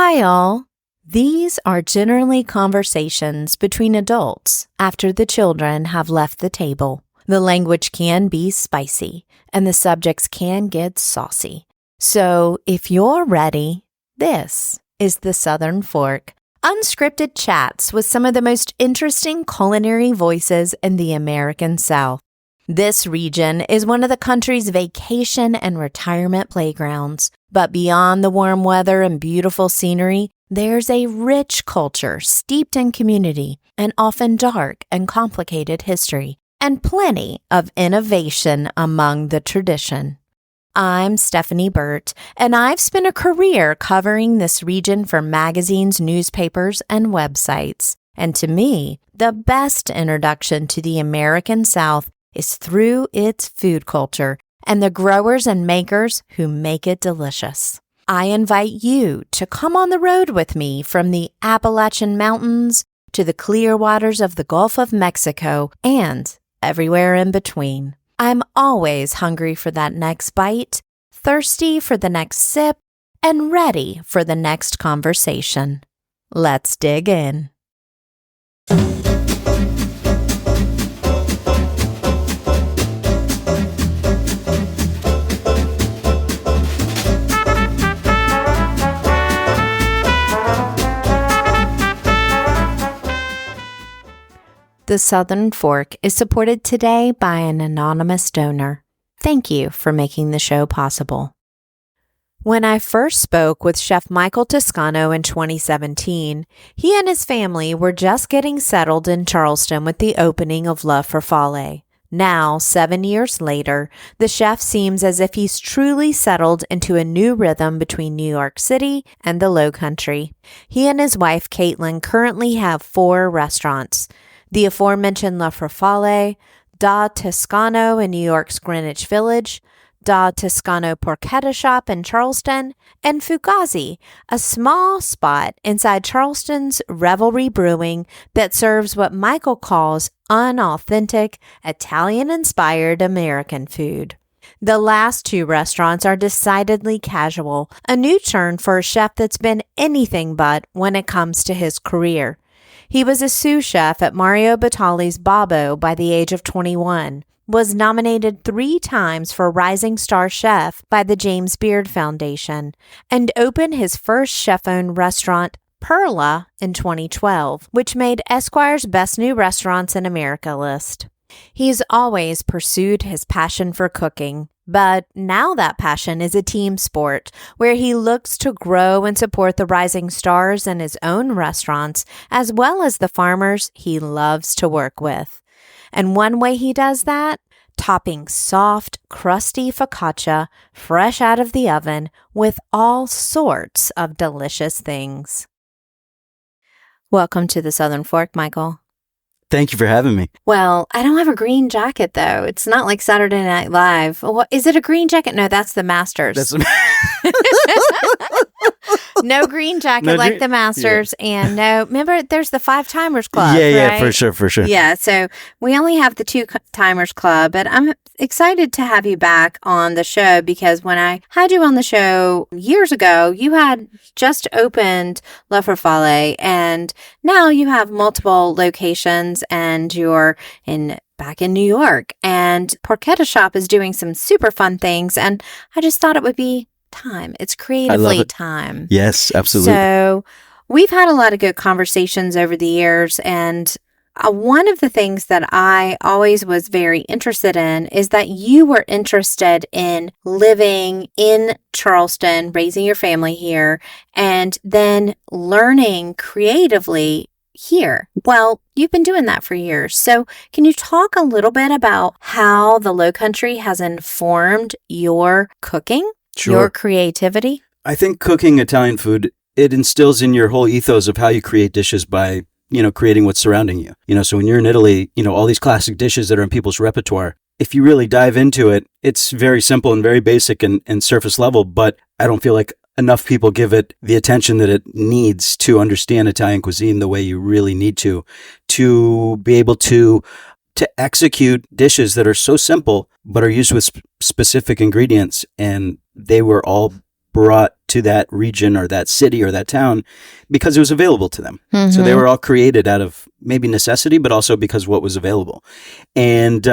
Hi, all. These are generally conversations between adults after the children have left the table. The language can be spicy, and the subjects can get saucy. So, if you're ready, this is the Southern Fork. Unscripted chats with some of the most interesting culinary voices in the American South. This region is one of the country's vacation and retirement playgrounds. But beyond the warm weather and beautiful scenery, there's a rich culture steeped in community and often dark and complicated history, and plenty of innovation among the tradition. I'm Stephanie Burt, and I've spent a career covering this region for magazines, newspapers, and websites. And to me, the best introduction to the American South is through its food culture and the growers and makers who make it delicious. I invite you to come on the road with me from the Appalachian Mountains to the clear waters of the Gulf of Mexico and everywhere in between. I'm always hungry for that next bite, thirsty for the next sip, and ready for the next conversation. Let's dig in. The Southern Fork is supported today by an anonymous donor. Thank you for making the show possible. When I first spoke with Chef Michael Toscano in 2017, he and his family were just getting settled in Charleston with the opening of La Farfalle. Now, 7 years later, the chef seems as if he's truly settled into a new rhythm between New York City and the Lowcountry. He and his wife, Caitlin, currently have 4 restaurants: the aforementioned La Farfalle, Da Toscano in New York's Greenwich Village, Da Toscano Porchetta Shop in Charleston, and Fugazzi, a small spot inside Charleston's Revelry Brewing that serves what Michael calls unauthentic, Italian-inspired American food. The last 2 restaurants are decidedly casual, a new turn for a chef that's been anything but when it comes to his career. He was a sous chef at Mario Batali's Babbo by the age of 21, was nominated 3 times for Rising Star Chef by the James Beard Foundation, and opened his first chef-owned restaurant, Perla, in 2012, which made Esquire's Best New Restaurants in America list. He's always pursued his passion for cooking, but now that passion is a team sport where he looks to grow and support the rising stars in his own restaurants as well as the farmers he loves to work with. And one way he does that, topping soft, crusty focaccia fresh out of the oven with all sorts of delicious things. Welcome to the Southern Fork, Michael. Thank you for having me. Well, I don't have a green jacket, though. It's not like Saturday Night Live. What, is it a green jacket? No, that's the Masters. No green jacket like the Masters. Yeah. And no, remember, there's the 5 Timers Club. Yeah, right? for sure. Yeah, so we only have the 2 Timers Club, but I'm excited to have you back on the show because when I had you on the show years ago, you had just opened La Farfalle, and now you have multiple locations, and you're back in New York, and Porchetta Shop is doing some super fun things, and I just thought it would be time. It's creatively time. Yes, absolutely. So we've had a lot of good conversations over the years, and one of the things that I always was very interested in is that you were interested in living in Charleston, raising your family here, and then learning creatively here. Well, you've been doing that for years. So can you talk a little bit about how the Lowcountry has informed your cooking? Sure. Your creativity? I think cooking Italian food, it instills in your whole ethos of how you create dishes by, creating what's surrounding you. So when you're in Italy, all these classic dishes that are in people's repertoire, if you really dive into it, it's very simple and very basic and surface level, but I don't feel like enough people give it the attention that it needs to understand Italian cuisine the way you really need to be able to execute dishes that are so simple, but are used with specific ingredients. And they were all brought to that region or that city or that town because it was available to them. So they were all created out of maybe necessity, but also because what was available. And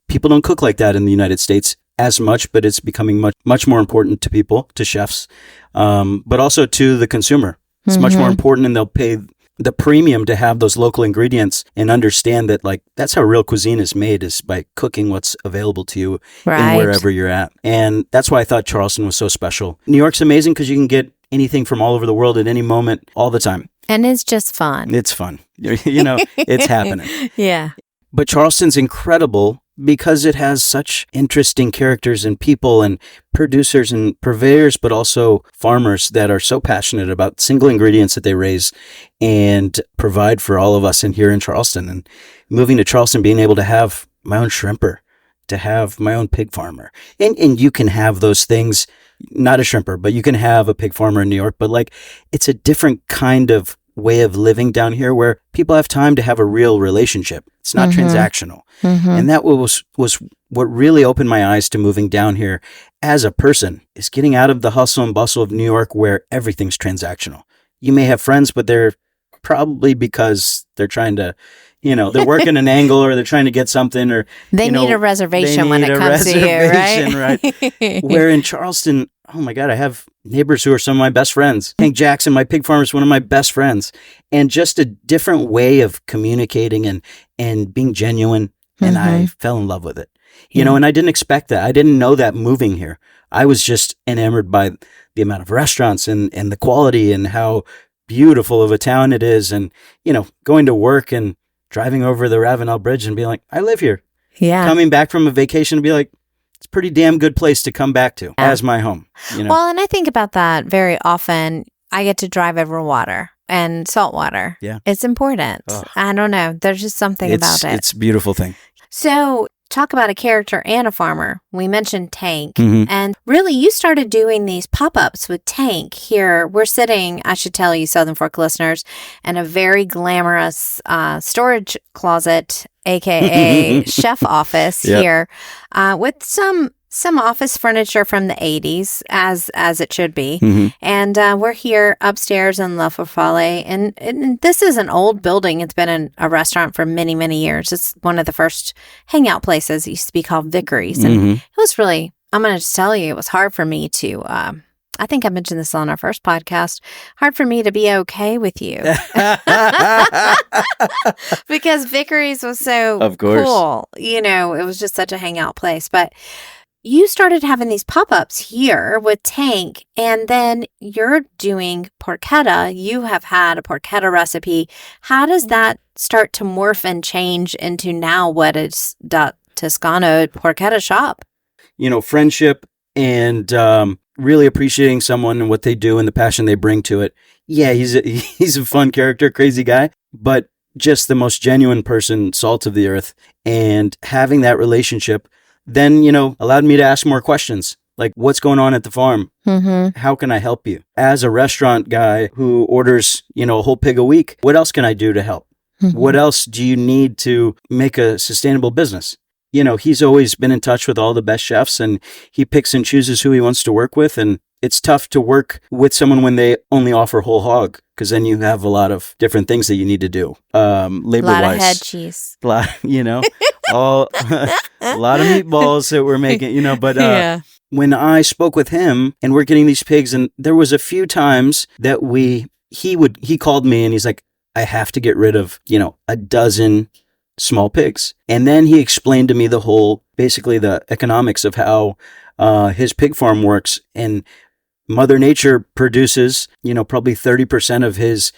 people don't cook like that in the United States as much, but it's becoming much more important to people, to chefs, but also to the consumer. It's much more important, and they'll pay the premium to have those local ingredients and understand that, like, that's how real cuisine is made, is by cooking what's available to you in wherever you're at. And that's why I thought Charleston was so special. New York's amazing because you can get anything from all over the world at any moment, all the time. And it's just fun. It's fun. It's happening. Yeah. But Charleston's incredible because it has such interesting characters and people and producers and purveyors, but also farmers that are so passionate about single ingredients that they raise and provide for all of us in here in Charleston. And moving to Charleston, being able to have my own shrimper, to have my own pig farmer. And you can have those things, not a shrimper, but you can have a pig farmer in New York, but like, it's a different kind of way of living down here where people have time to have a real relationship. It's not transactional. And that was what really opened my eyes to moving down here as a person, is getting out of the hustle and bustle of New York where everything's transactional. You may have friends, but they're probably because they're trying to, they're working an angle, or they're trying to get something, or they need a reservation when it comes to you, right? Where in Charleston, oh my God, I have neighbors who are some of my best friends. Hank Jackson, my pig farmer, is one of my best friends. And just a different way of communicating and being genuine. And I fell in love with it. And I didn't expect that. I didn't know that moving here. I was just enamored by the amount of restaurants and the quality and how beautiful of a town it is. And, going to work and driving over the Ravenel Bridge and being like, I live here. Yeah. Coming back from a vacation and be like, it's a pretty damn good place to come back to as my home. Well, and I think about that very often. I get to drive over water and salt water. Yeah. It's important. Ugh. I don't know. There's just something about it. It's a beautiful thing. So talk about a character and a farmer. We mentioned Tank. And really, you started doing these pop-ups with Tank here. We're sitting, I should tell you, Southern Fork listeners, in a very glamorous storage closet, aka chef office here, with some office furniture from the 80s, as it should be. And we're here upstairs in La Farfalle. And this is an old building. It's been a restaurant for many, many years. It's one of the first hangout places. It used to be called Vickery's. And it was really, I'm going to just tell you, it was hard for me to, I think I mentioned this on our first podcast, hard for me to be okay with you. Because Vickery's was so cool. It was just such a hangout place. But you started having these pop-ups here with Tank, and then you're doing porchetta. You have had a porchetta recipe. How does that start to morph and change into now what is Toscano Porchetta Shop? Friendship and really appreciating someone and what they do and the passion they bring to it. Yeah, he's a fun character, crazy guy, but just the most genuine person, salt of the earth. And having that relationship then, allowed me to ask more questions. Like, what's going on at the farm? How can I help you? As a restaurant guy who orders, a whole pig a week, what else can I do to help? What else do you need to make a sustainable business? He's always been in touch with all the best chefs, and he picks and chooses who he wants to work with. And it's tough to work with someone when they only offer whole hog, because then you have a lot of different things that you need to do. Labor-wise. A lot of head cheese. A lot of meatballs that we're making, but when I spoke with him and we're getting these pigs, and there was a few times that he called me and he's like, I have to get rid of, a dozen small pigs. And then he explained to me basically the economics of how his pig farm works. And Mother Nature produces, probably 30% of his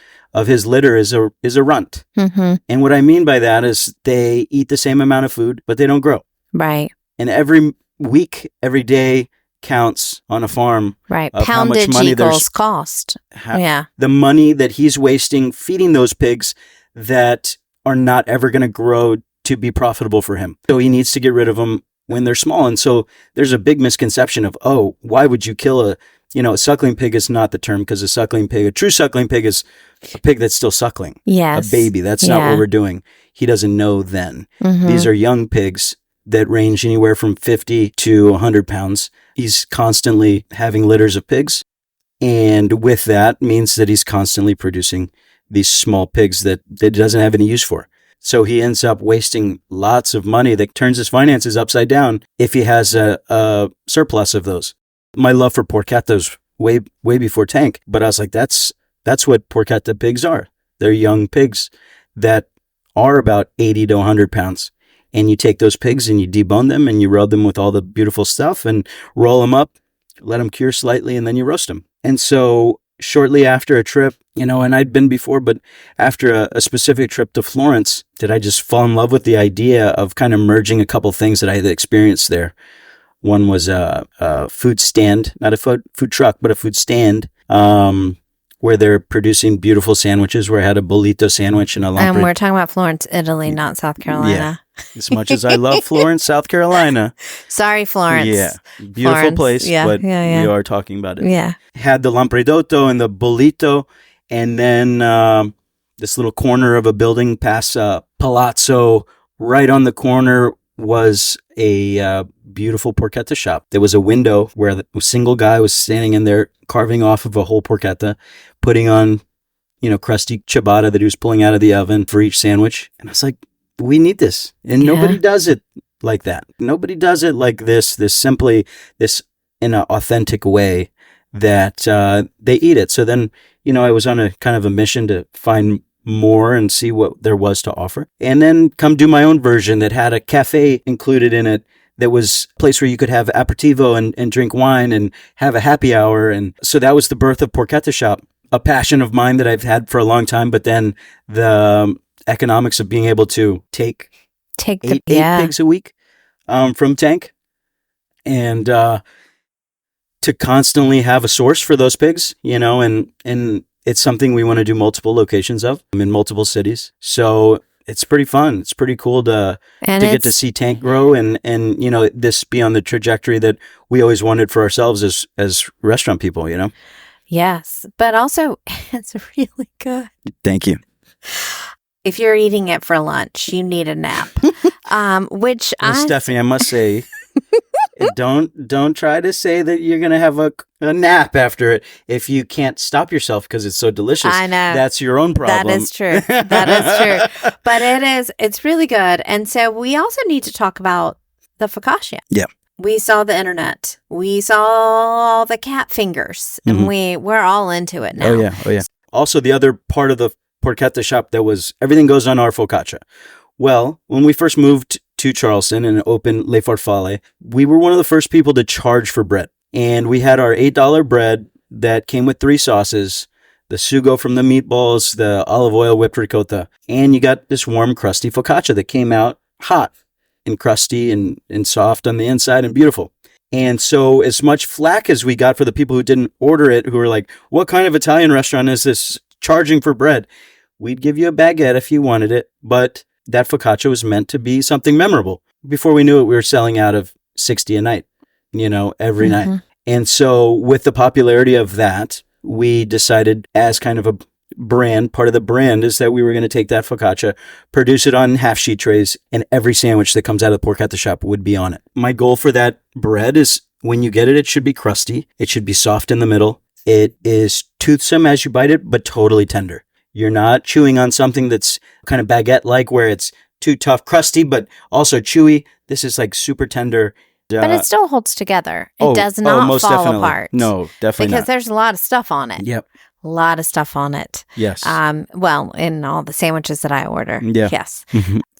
litter is a runt. And what I mean by that is they eat the same amount of food, but they don't grow. Right. And every week, every day counts on a farm. Right. Poundage how much money equals cost. The money that he's wasting feeding those pigs that are not ever going to grow to be profitable for him. So he needs to get rid of them when they're small. And so there's a big misconception of, why would you kill a suckling pig? Is not the term, because a true suckling pig is a pig that's still suckling. Yes. A baby. That's not what we're doing. He doesn't know then. These are young pigs that range anywhere from 50 to 100 pounds. He's constantly having litters of pigs. And with that means that he's constantly producing these small pigs that he doesn't have any use for. So he ends up wasting lots of money that turns his finances upside down if he has a surplus of those. My love for porchettas way before Tank, but I was like, that's what porchetta pigs are. They're young pigs that are about 80 to 100 pounds. And you take those pigs and you debone them and you rub them with all the beautiful stuff and roll them up, let them cure slightly, and then you roast them. And so shortly after a trip, and I'd been before, but after a specific trip to Florence, did I just fall in love with the idea of kind of merging a couple things that I had experienced there. One was a food stand, not a food truck, but a food stand, where they're producing beautiful sandwiches, where I had a bollito sandwich and a And we're talking about Florence, Italy, not South Carolina. Yeah. As much as I love Florence, South Carolina. Sorry, Florence. Yeah. Beautiful Florence. place, but we are talking about it. Yeah. Had the lampredotto and the bollito, and then this little corner of a building past Palazzo. Right on the corner was a beautiful porchetta shop. There was a window where a single guy was standing in there carving off of a whole porchetta, putting on, crusty ciabatta that he was pulling out of the oven for each sandwich. And I was like, we need this. And nobody does it like that. Nobody does it like this in an authentic way that they eat it. So then, I was on a kind of a mission to find more and see what there was to offer. And then come do my own version that had a cafe included in it. That was a place where you could have aperitivo and drink wine and have a happy hour. And so that was the birth of Porchetta Shop, a passion of mine that I've had for a long time. But then the economics of being able to take eight pigs a week from Tank and to constantly have a source for those pigs, and it's something we want to do multiple locations of in multiple cities. So it's pretty fun. It's pretty cool to get to see Tank grow and this be on the trajectory that we always wanted for ourselves as restaurant people, Yes, but also it's really good. Thank you. If you're eating it for lunch, you need a nap. Stephanie, I must say, don't try to say that you're going to have a nap after it if you can't stop yourself because it's so delicious. I know. That's your own problem. That is true. But it's really good. And so we also need to talk about the focaccia. Yeah. We saw the internet. We saw the cat fingers. And we're all into it now. Oh, yeah. Also, the other part of the porchetta shop that was everything goes on our focaccia. Well, when we first moved to Charleston and opened Le Farfalle, we were one of the first people to charge for bread. And we had our $8 bread that came with 3 sauces, the sugo from the meatballs, the olive oil whipped ricotta, and you got this warm, crusty focaccia that came out hot and crusty and soft on the inside and beautiful. And so as much flack as we got for the people who didn't order it, who were like, what kind of Italian restaurant is this charging for bread? We'd give you a baguette if you wanted it, but that focaccia was meant to be something memorable. Before we knew it, we were selling out of 60 a night, every night. And so with the popularity of that, we decided as kind of a brand, part of the brand is that we were going to take that focaccia, produce it on half sheet trays, and every sandwich that comes out of the porchetta shop would be on it. My goal for that bread is when you get it, it should be crusty. It should be soft in the middle. It is toothsome as you bite it, but totally tender. You're not chewing on something that's kind of baguette-like where it's too tough, crusty, but also chewy. This is like super tender. But it still holds together. It does not most fall definitely. apart. No, definitely because not. there's a lot of stuff on it. Yep. A lot of stuff on it. Yes. Well, in all the sandwiches that I order. Yeah. Yes.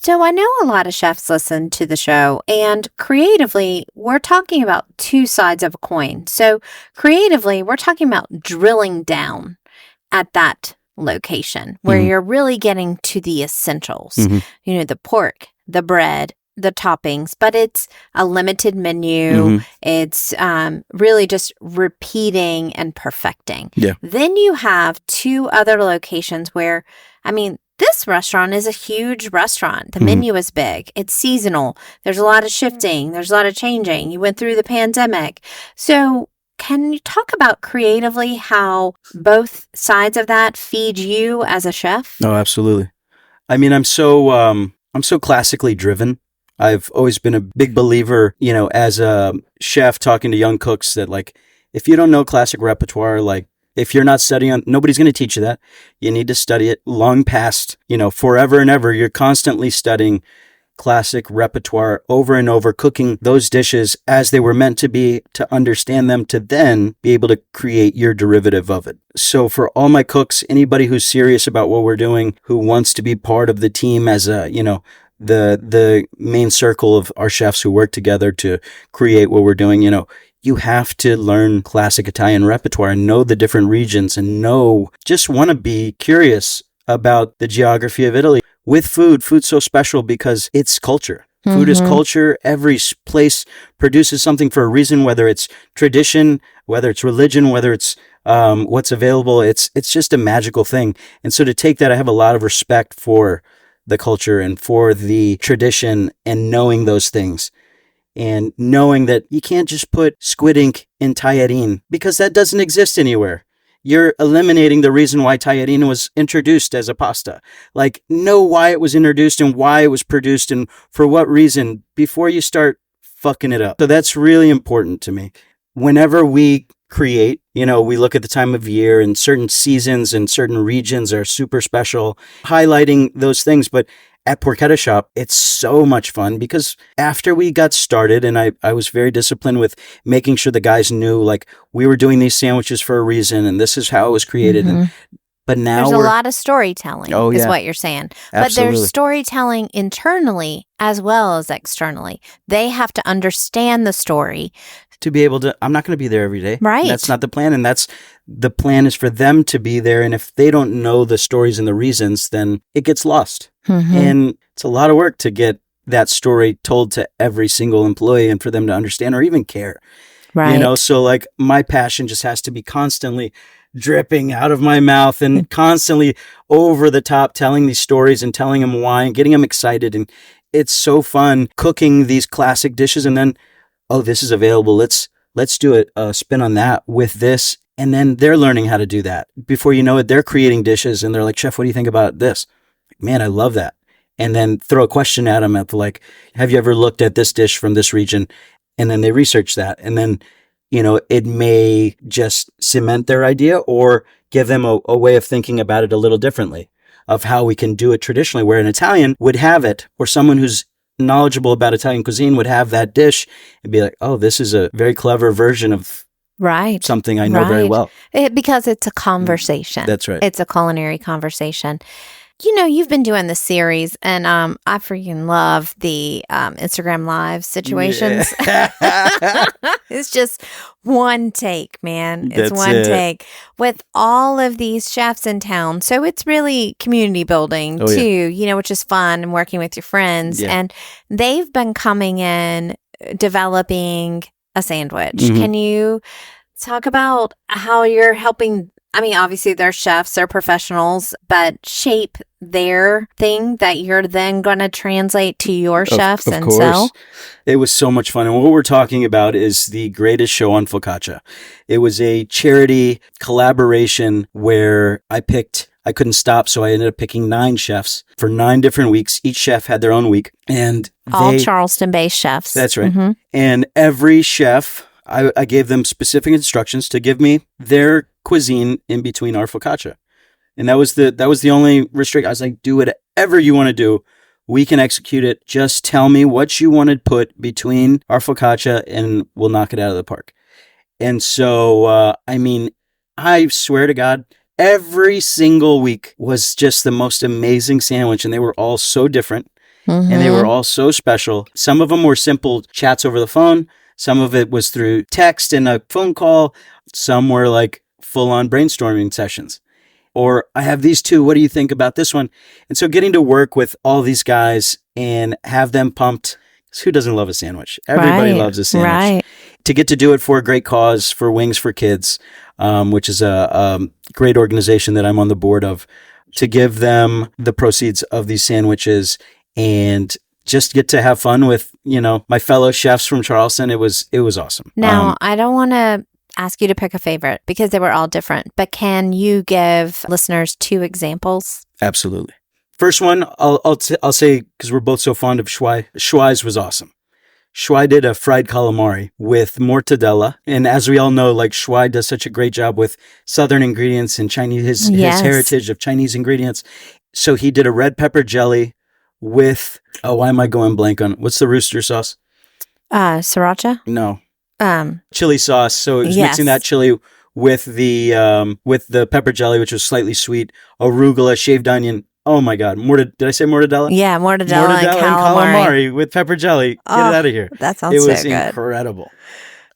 So I know a lot of chefs listen to the show, and creatively, we're talking about 2 sides of a coin. So creatively, we're talking about drilling down at that location where you're really getting to the essentials. The pork, the bread, the toppings, but it's a limited menu. It's really just repeating and perfecting. Yeah. Then you have 2 other locations where, this restaurant is a huge restaurant. The menu is big. It's seasonal. There's a lot of shifting. There's a lot of changing. You went through the pandemic. So can you talk about creatively how both sides of that feed you as a chef? Oh, absolutely. I'm so classically driven. I've always been a big believer, as a chef talking to young cooks that like, if you don't know classic repertoire, like if you're not studying, nobody's going to teach you that. You need to study it long past, forever and ever. You're constantly studying classic repertoire over and over, cooking those dishes as they were meant to be, to understand them, to then be able to create your derivative of it. So for all my cooks, anybody who's serious about what we're doing, who wants to be part of the team as the main circle of our chefs who work together to create what we're doing, you have to learn classic Italian repertoire and know the different regions and just want to be curious about the geography of Italy. With food's so special because it's culture. Food is culture. Every place produces something for a reason, whether it's tradition, whether it's religion, whether it's what's available. It's just a magical thing. And so to take that, I have a lot of respect for the culture and for the tradition and knowing those things. And knowing that you can't just put squid ink in tagliatelle because that doesn't exist anywhere. You're eliminating the reason why tagliatelle was introduced as a pasta. Like, know why it was introduced and why it was produced and for what reason before you start fucking it up. So that's really important to me. Whenever we create, we look at the time of year and certain seasons and certain regions are super special, highlighting those things. But at Porchetta Shop, it's so much fun because after we got started, and I was very disciplined with making sure the guys knew, like, we were doing these sandwiches for a reason, and this is how it was created. But now there's a lot of storytelling, is what you're saying. Absolutely. But there's storytelling internally as well as externally. They have to understand the story. To be able to, I'm not going to be there every day. Right. That's not the plan. And the plan is for them to be there. And if they don't know the stories and the reasons, then it gets lost. And it's a lot of work to get that story told to every single employee and for them to understand or even care. Right. So like my passion just has to be constantly dripping out of my mouth and constantly over the top telling these stories and telling them why and getting them excited. And it's so fun cooking these classic dishes and then, oh, this is available. Let's do a spin on that with this. And then they're learning how to do that. Before you know it, they're creating dishes and they're like, Chef, what do you think about this? Man, I love that. And then throw a question at them like, have you ever looked at this dish from this region? And then they research that. And then, it may just cement their idea or give them a way of thinking about it a little differently of how we can do it traditionally, where an Italian would have it or someone who's knowledgeable about Italian cuisine would have that dish and be like, oh, this is a very clever version of something I know very well. Because it's a conversation. That's right. It's a culinary conversation. You've been doing this series, and I freaking love the Instagram Live situations. Yeah. It's just one take, man. It's one take with all of these chefs in town. So it's really community building too, which is fun and working with your friends. Yeah. And they've been coming in, developing a sandwich. Can you talk about how you're helping? I mean, obviously they're chefs, they're professionals, but shape their thing that you're then going to translate to your chefs and sell. It was so much fun. And what we're talking about is the greatest show on focaccia. It was a charity collaboration where I couldn't stop. So I ended up picking 9 chefs for 9 different weeks. Each chef had their own week. And all Charleston-based chefs. That's right. And every chef, I gave them specific instructions to give me their cuisine in between our focaccia. And that was the only restrict. I was like, do whatever you want to do. We can execute it. Just tell me what you want to put between our focaccia and we'll knock it out of the park. And so, I swear to God, every single week was just the most amazing sandwich. And they were all so different and they were all so special. Some of them were simple chats over the phone. Some of it was through text and a phone call. Some were like full-on brainstorming sessions. Or I have these 2. What do you think about this one? And so getting to work with all these guys and have them pumped. Who doesn't love a sandwich? Everybody loves a sandwich. Right. To get to do it for a great cause, for Wings for Kids, which is a great organization that I'm on the board of, to give them the proceeds of these sandwiches and just get to have fun with, my fellow chefs from Charleston. It was awesome. Now, I don't want to ask you to pick a favorite because they were all different, but can you give listeners 2 examples? Absolutely. First one, I'll say, because we're both so fond of Schwei. Schwei's was awesome. Schwei did a fried calamari with mortadella. And as we all know, like Schwei does such a great job with Southern ingredients and Chinese, his heritage of Chinese ingredients. So he did a red pepper jelly with, why am I going blank on, what's the rooster sauce? Sriracha? No. Chili sauce. So he was mixing that chili with the pepper jelly, which was slightly sweet, arugula, shaved onion. Oh my God. Did I say mortadella? Yeah, mortadella and calamari with pepper jelly. Get it out of here. That sounds so good. It was incredible.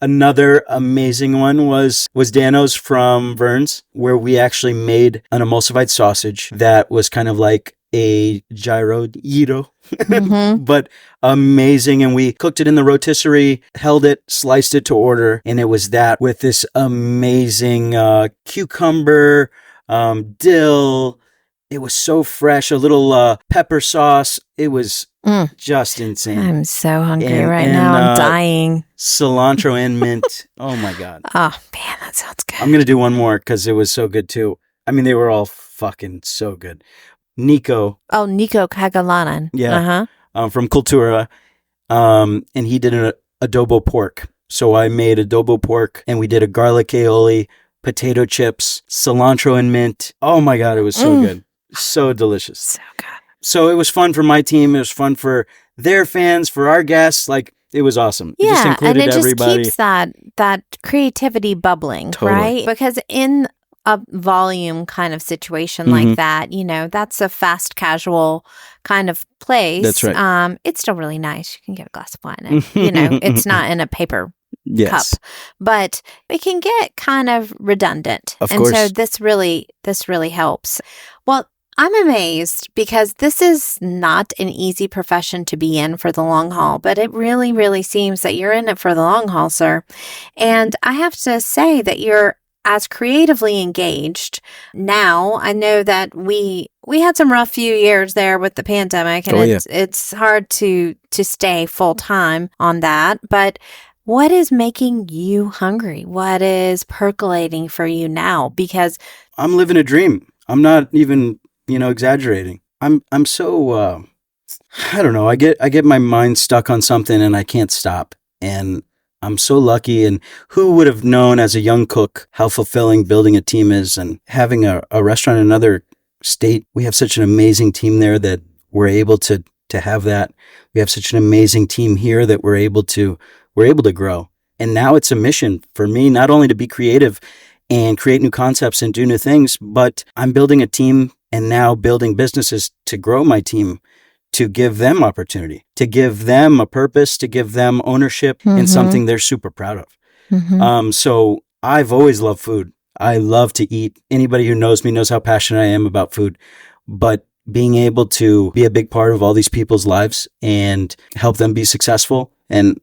Another amazing one was Dano's from Vern's, where we actually made an emulsified sausage that was kind of like a gyro, but amazing. And we cooked it in the rotisserie, held it, sliced it to order. And it was that with this amazing cucumber, dill. It was so fresh, a little pepper sauce. It was just insane. I'm so hungry right now. I'm dying. Cilantro and mint. Oh, my God. Oh, man, that sounds good. I'm going to do one more because it was so good, too. I mean, they were all fucking so good. Nico. Oh, Nico Kagalanan. Yeah. From Cultura. And he did an adobo pork. So I made adobo pork, and we did a garlic aioli, potato chips, cilantro and mint. Oh, my God, it was so good. So delicious. So good. So it was fun for my team. It was fun for their fans, for our guests. Like, it was awesome. Yeah, it just included and it everybody. just keeps that creativity bubbling, Totally. right? Because in a volume kind of situation like that, that's a fast casual kind of place. That's right. It's still really nice. You can get a glass of wine and, it's not in a paper cup, but it can get kind of redundant. Of course. So this really helps. Well, I'm amazed because this is not an easy profession to be in for the long haul, but it really, really seems that you're in it for the long haul, sir. And I have to say that you're as creatively engaged now. I know that we had some rough few years there with the pandemic, and it's hard to stay full time on that. But what is making you hungry? What is percolating for you now? Because I'm living a dream. I'm not even, exaggerating. I'm so I don't know. I get my mind stuck on something and I can't stop. And I'm so lucky. And who would have known as a young cook how fulfilling building a team is, and having a restaurant in another state. We have such an amazing team there that we're able to have that. We have such an amazing team here that we're able to grow. And now it's a mission for me, not only to be creative and create new concepts and do new things, but I'm building a team and now building businesses to grow my team, to give them opportunity, to give them a purpose, to give them ownership in something they're super proud of. So I've always loved food. I love to eat. Anybody who knows me knows how passionate I am about food, but being able to be a big part of all these people's lives and help them be successful and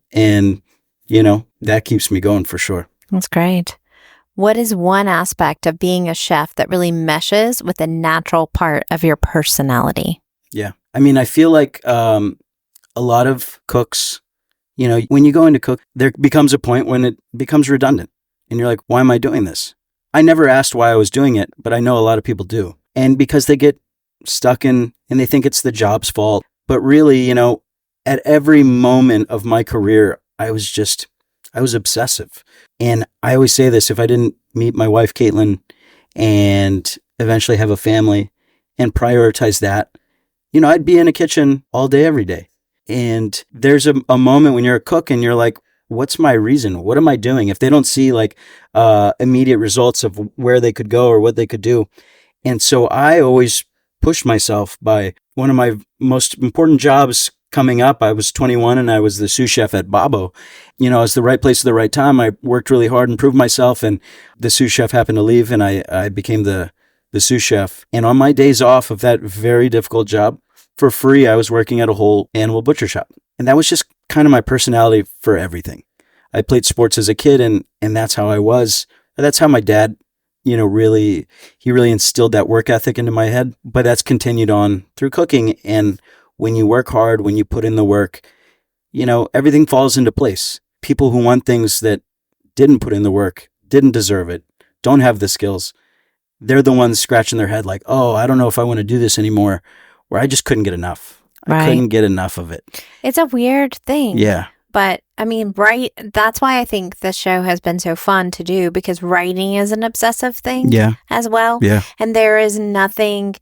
that keeps me going for sure. That's great. What is one aspect of being a chef that really meshes with a natural part of your personality? Yeah. I mean, I feel like a lot of cooks, when you go into cook, there becomes a point when it becomes redundant. And you're like, why am I doing this? I never asked why I was doing it, but I know a lot of people do. And because they get stuck in and they think it's the job's fault. But really, at every moment of my career, I was obsessive. And I always say this, if I didn't meet my wife, Caitlin, and eventually have a family and prioritize that, I'd be in a kitchen all day, every day. And there's a moment when you're a cook and you're like, what's my reason? What am I doing? If they don't see immediate results of where they could go or what they could do. And so I always push myself by one of my most important jobs coming up. I was 21 and I was the sous chef at Babbo. I was the right place at the right time. I worked really hard and proved myself, and the sous chef happened to leave and I became the sous chef. And on my days off of that very difficult job, for free, I was working at a whole animal butcher shop. And that was just kind of my personality for everything. I played sports as a kid and that's how I was. That's how my dad, really instilled that work ethic into my head. But that's continued on through cooking. And when you work hard, when you put in the work, everything falls into place. People who want things that didn't put in the work, didn't deserve it, don't have the skills, they're the ones scratching their head like, oh, I don't know if I want to do this anymore. where I just couldn't get enough. Right. I couldn't get enough of it. It's a weird thing. Yeah. But I mean, that's why I think this show has been so fun to do, because writing is an obsessive thing as well. Yeah. And there is nothing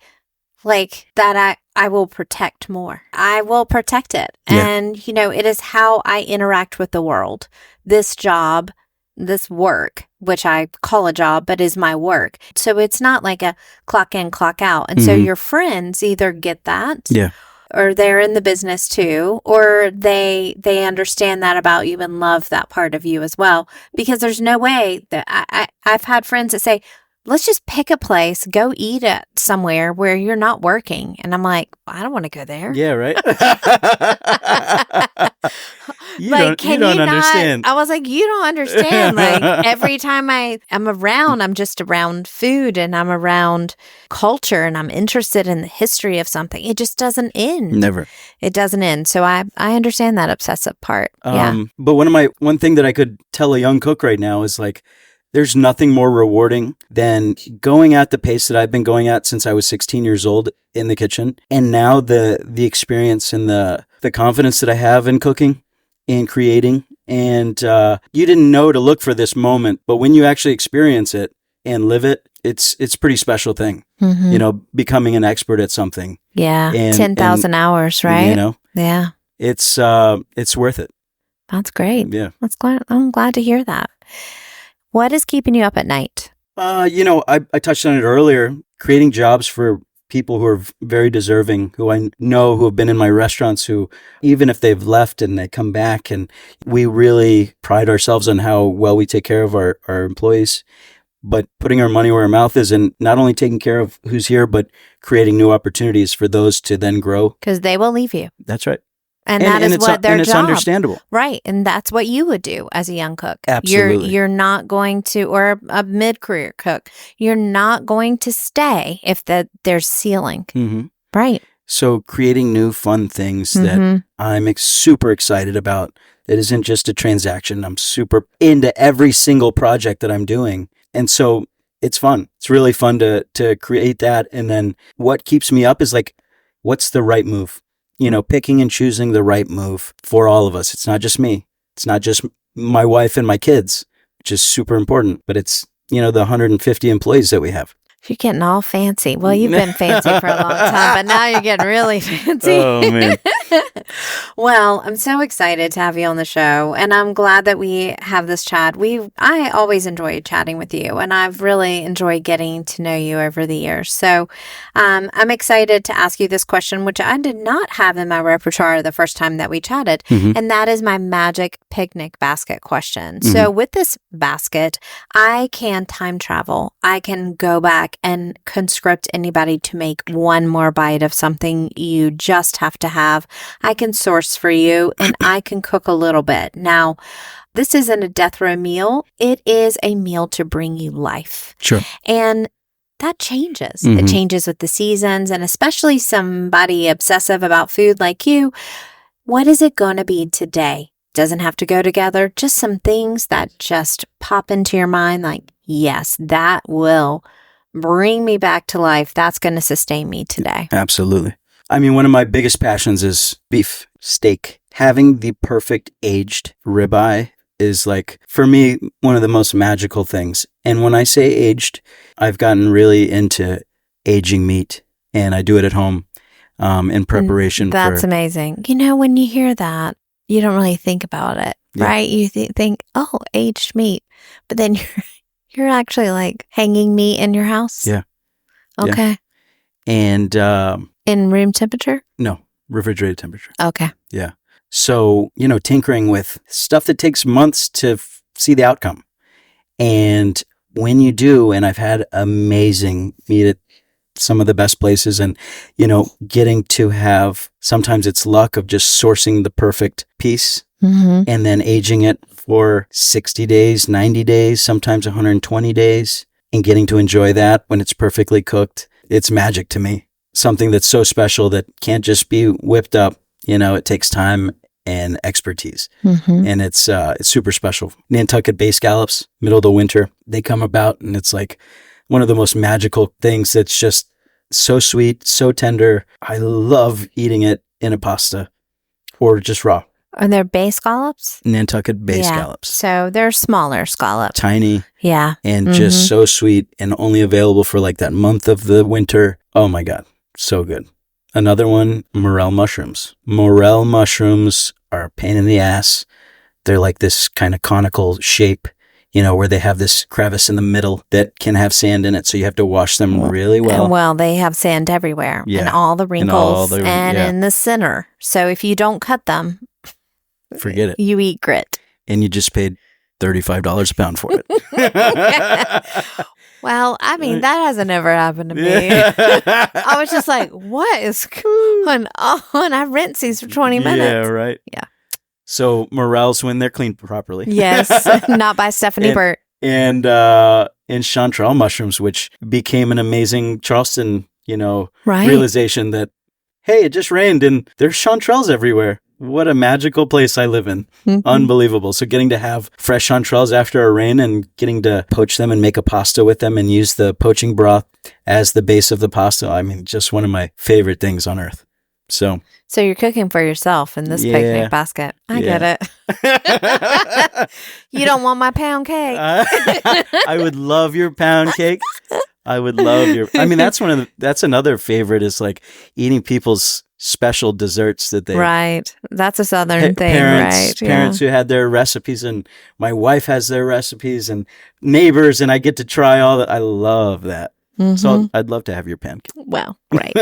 like that I will protect more. I will protect it. Yeah. And, it is how I interact with the world. This job, this work, which I call a job, but is my work. So it's not like a clock in, clock out. And so your friends either get that. Yeah. Or they're in the business too, or they understand that about you and love that part of you as well. Because there's no way that I've had friends that say, let's just pick a place, go eat at somewhere where you're not working. And I'm like, I don't want to go there. Yeah, right? You like, don't understand. I was like, you don't understand. Like, every time I'm around, I'm just around food and I'm around culture and I'm interested in the history of something. It just doesn't end. Never. It doesn't end. So I understand that obsessive part. Yeah. But one thing that I could tell a young cook right now is like, there's nothing more rewarding than going at the pace that I've been going at since I was 16 years old in the kitchen. And now the experience and the confidence that I have in cooking and creating. And you didn't know to look for this moment, but when you actually experience it and live it, it's a pretty special thing, becoming an expert at something. Yeah. 10,000 hours, right? Yeah. It's worth it. That's great. Yeah. I'm glad to hear that. What is keeping you up at night? I touched on it earlier, creating jobs for people who are very deserving, who I know who have been in my restaurants, who even if they've left and they come back, and we really pride ourselves on how well we take care of our employees, but putting our money where our mouth is and not only taking care of who's here, but creating new opportunities for those to then grow. Because they will leave you. That's right. And that is what their job. And it's understandable. Right. And that's what you would do as a young cook. Absolutely. You're not going to, or a mid-career cook, you're not going to stay if there's ceiling. Mm-hmm. Right. So creating new fun things that I'm super excited about. It isn't just a transaction. I'm super into every single project that I'm doing. And so it's fun. It's really fun to create that. And then what keeps me up is like, what's the right move? Picking and choosing the right move for all of us. It's not just me. It's not just my wife and my kids, which is super important, but it's, the 150 employees that we have. You're getting all fancy. Well, you've been fancy for a long time, but now you're getting really fancy. Oh, man. Well, I'm so excited to have you on the show, and I'm glad that we have this chat. I always enjoy chatting with you, and I've really enjoyed getting to know you over the years. So I'm excited to ask you this question, which I did not have in my repertoire the first time that we chatted, and that is my magic picnic basket question. So with this basket, I can time travel. I can go back and conscript anybody to make one more bite of something you just have to have. I can source for you and I can cook a little bit. Now, this isn't a death row meal. It is a meal to bring you life. Sure. And that changes. It changes with the seasons, and especially somebody obsessive about food like you. What is it going to be today? Doesn't have to go together. Just some things that just pop into your mind like, yes, that will bring me back to life. That's going to sustain me today. Absolutely. I mean, one of my biggest passions is beef steak. Having the perfect aged ribeye is like, for me, one of the most magical things. And when I say aged, I've gotten really into aging meat, and I do it at home in preparation. That's amazing. When you hear that, you don't really think about it, right? You think, oh, aged meat. But then you're actually like hanging meat in your house? Yeah. Okay. Yeah. And in room temperature? No, refrigerated temperature. Okay. Yeah. So, tinkering with stuff that takes months to see the outcome. And when you do, and I've had amazing meat at some of the best places, and, getting to have, sometimes it's luck of just sourcing the perfect piece and then aging it for 60 days, 90 days, sometimes 120 days, and getting to enjoy that when it's perfectly cooked. It's magic to me. Something that's so special that can't just be whipped up. It takes time and expertise. And it's super special. Nantucket Bay scallops, middle of the winter, they come about, and it's like one of the most magical things that's just So sweet, so tender. I love eating it in a pasta or just raw. Are there bay scallops? Nantucket bay scallops. So they're smaller scallops. Tiny. Yeah. And just so sweet and only available for like that month of the winter. Oh my God. So good. Another one, morel mushrooms. Morel mushrooms are a pain in the ass. They're like this kind of conical shape, where they have this crevice in the middle that can have sand in it. So you have to wash them really well. Well, they have sand everywhere. Yeah. And all the wrinkles and in the center. So if you don't cut them, forget it. You eat grit. And you just paid $35 a pound for it. Well, I mean, that hasn't ever happened to me. I was just like, what is going on? I rinse these for 20 minutes. Yeah, right. Yeah. So morels when they're cleaned properly. Yes, not by Stephanie Burt. And chanterelle mushrooms, which became an amazing Charleston, realization that, hey, it just rained and there's chanterelles everywhere. What a magical place I live in. Unbelievable. So getting to have fresh chanterelles after a rain and getting to poach them and make a pasta with them and use the poaching broth as the base of the pasta. I mean, just one of my favorite things on earth. So you're cooking for yourself in this picnic basket. I get it. You don't want my pound cake. I would love your pound cake. I would love I mean, that's another favorite is like eating people's special desserts that they. Right. That's a Southern thing, right? Parents who had their recipes, and my wife has their recipes, and neighbors, and I get to try all that. I love that. So I'd love to have your pancake. Well, right.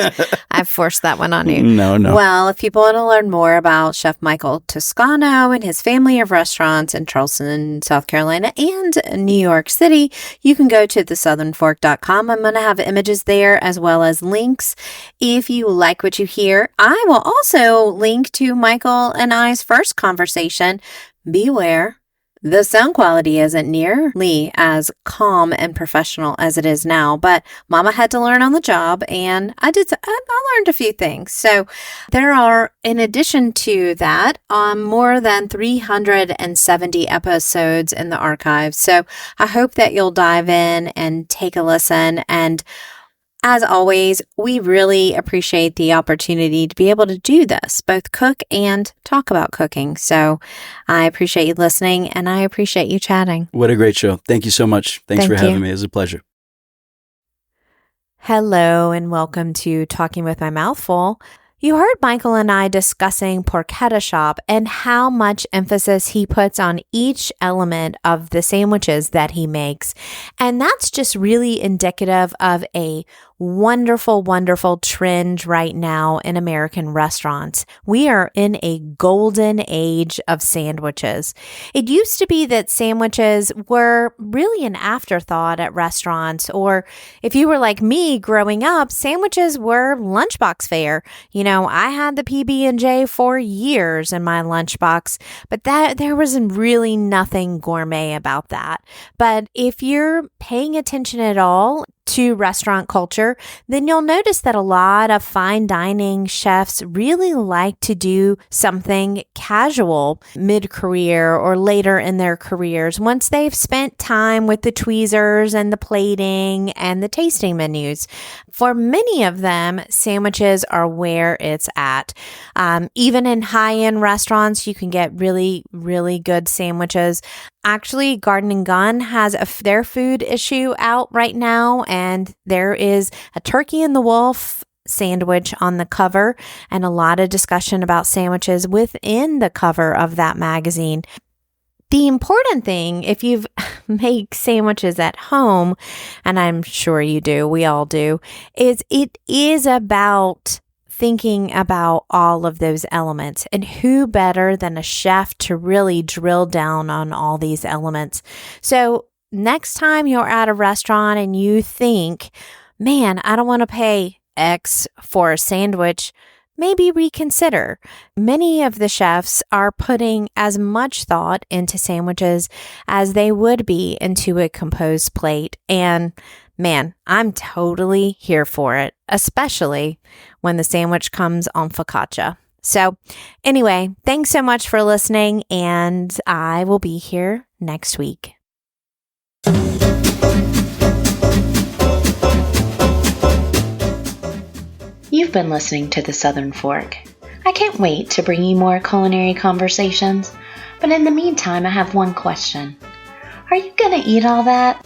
I've forced that one on you. No. Well, if people want to learn more about Chef Michael Toscano and his family of restaurants in Charleston, South Carolina, and New York City, you can go to thesouthernfork.com. I'm going to have images there as well as links. If you like what you hear, I will also link to Michael and I's first conversation. Beware. The sound quality isn't nearly as calm and professional as it is now, but Mama had to learn on the job, and I learned a few things. So there are, in addition to that, more than 370 episodes in the archives. So I hope that you'll dive in and take a listen. And as always, we really appreciate the opportunity to be able to do this, both cook and talk about cooking. So I appreciate you listening, and I appreciate you chatting. What a great show. Thank you so much. Thanks for having me. It was a pleasure. Hello, and welcome to Talking with My Mouth Full. You heard Michael and I discussing Porchetta Shop and how much emphasis he puts on each element of the sandwiches that he makes. And that's just really indicative of a wonderful, wonderful trend right now in American restaurants. We are in a golden age of sandwiches. It used to be that sandwiches were really an afterthought at restaurants, or if you were like me growing up, sandwiches were lunchbox fare. I had the PB&J for years in my lunchbox, but there was really nothing gourmet about that. But if you're paying attention at all to restaurant culture, then you'll notice that a lot of fine dining chefs really like to do something casual mid-career or later in their careers once they've spent time with the tweezers and the plating and the tasting menus. For many of them, sandwiches are where it's at. Even in high-end restaurants, you can get really, really good sandwiches. Actually, Garden & Gun has their food issue out right now, and there is a turkey and the wolf sandwich on the cover, and a lot of discussion about sandwiches within the cover of that magazine. The important thing, if you make sandwiches at home, and I'm sure you do, we all do, is it is about thinking about all of those elements, and who better than a chef to really drill down on all these elements. So next time you're at a restaurant and you think, man, I don't want to pay X for a sandwich, maybe reconsider. Many of the chefs are putting as much thought into sandwiches as they would be into a composed plate. And man, I'm totally here for it, especially when the sandwich comes on focaccia. So anyway, thanks so much for listening, and I will be here next week. You've been listening to The Southern Fork. I can't wait to bring you more culinary conversations, but in the meantime, I have one question. Are you gonna eat all that?